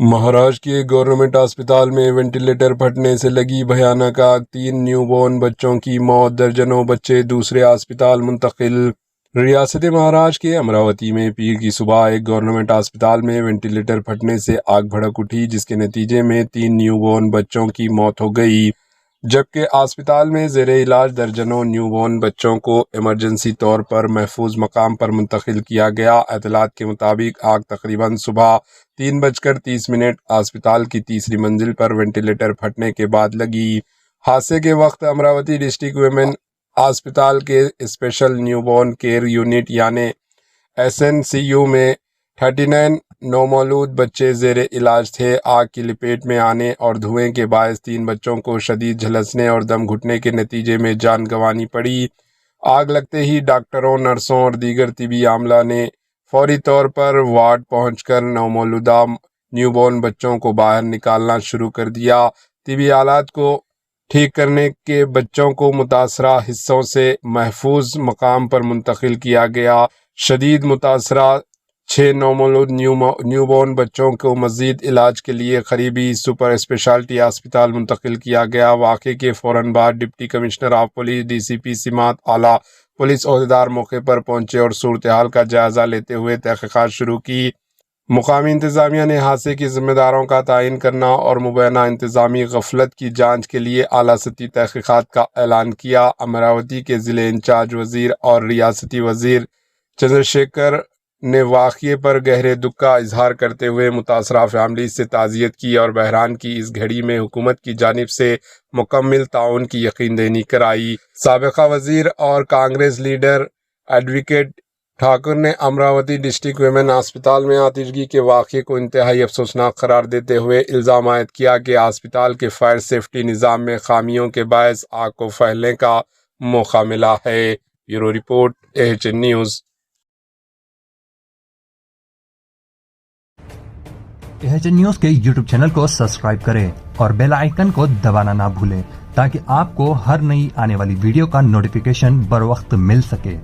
مہاراشٹر کے گورنمنٹ اسپتال میں وینٹیلیٹر پھٹنے سے لگی بھیانک آگ، 3 نیو بورن بچوں کی موت، درجنوں بچے دوسرے اسپتال منتقل۔ ریاست مہاراشٹر کے امراوتی میں پیر کی صبح ایک گورنمنٹ اسپتال میں وینٹیلیٹر پھٹنے سے آگ بھڑک اٹھی، جس کے نتیجے میں 3 نیو بورن بچوں کی موت ہو گئی، جبکہ اسپتال میں زیر علاج درجنوں نیو بورن بچوں کو ایمرجنسی طور پر محفوظ مقام پر منتقل کیا گیا۔ اطلاعات کے مطابق آگ تقریباً صبح 3:30 اسپتال کی تیسری منزل پر وینٹیلیٹر پھٹنے کے بعد لگی۔ حادثے کے وقت امراوتی ڈسٹرکٹ ویمن اسپتال کے special new born care unit یعنی SNCU میں 39 نومولود بچے زیر علاج تھے۔ آگ کی لپیٹ میں آنے اور دھوئیں کے باعث 3 بچوں کو شدید جھلسنے اور دم گھٹنے کے نتیجے میں جان گنوانی پڑی۔ آگ لگتے ہی ڈاکٹروں، نرسوں اور دیگر طبی عملہ نے فوری طور پر وارڈ پہنچ کر نومولودہ نیو بورن بچوں کو باہر نکالنا شروع کر دیا۔ طبی حالات کو ٹھیک کرنے کے بچوں کو متاثرہ حصوں سے محفوظ مقام پر منتقل کیا گیا۔ شدید متاثرہ 6 نومولود نیو بورن بچوں کو مزید علاج کے لیے قریبی سپر اسپیشلٹی اسپتال منتقل کیا گیا۔ واقعے کے فوراً بعد deputy commissioner of police DCP سمات اعلیٰ پولیس عہدیدار موقع پر پہنچے اور صورتحال کا جائزہ لیتے ہوئے تحقیقات شروع کی۔ مقامی انتظامیہ نے حادثے کے ذمہ داروں کا تعین کرنا اور مبینہ انتظامی غفلت کی جانچ کے لیے اعلیٰ سطحی تحقیقات کا اعلان کیا۔ امراوتی کے ضلع انچارج وزیر اور ریاستی وزیر چندرشیکھر نے واقعے پر گہرے دکھ کا اظہار کرتے ہوئے متاثرہ فیملیز سے تعزیت کی اور بحران کی اس گھڑی میں حکومت کی جانب سے مکمل تعاون کی یقین دہانی کرائی۔ سابقہ وزیر اور کانگریس لیڈر ایڈوکیٹ ٹھاکر نے امراوتی ڈسٹرکٹ ویمن اسپتال میں آتشگی کے واقعے کو انتہائی افسوسناک قرار دیتے ہوئے الزام عائد کیا کہ اسپتال کے فائر سیفٹی نظام میں خامیوں کے باعث آگ کو پھیلنے کا موقع ملا ہے۔ Bureau report AHN news. AHN news کے YouTube چینل کو سبسکرائب کریں اور بیل آئیکن کو دبانا نہ بھولیں تاکہ آپ کو ہر نئی آنے والی ویڈیو کا نوٹیفیکیشن بر وقت مل سکے۔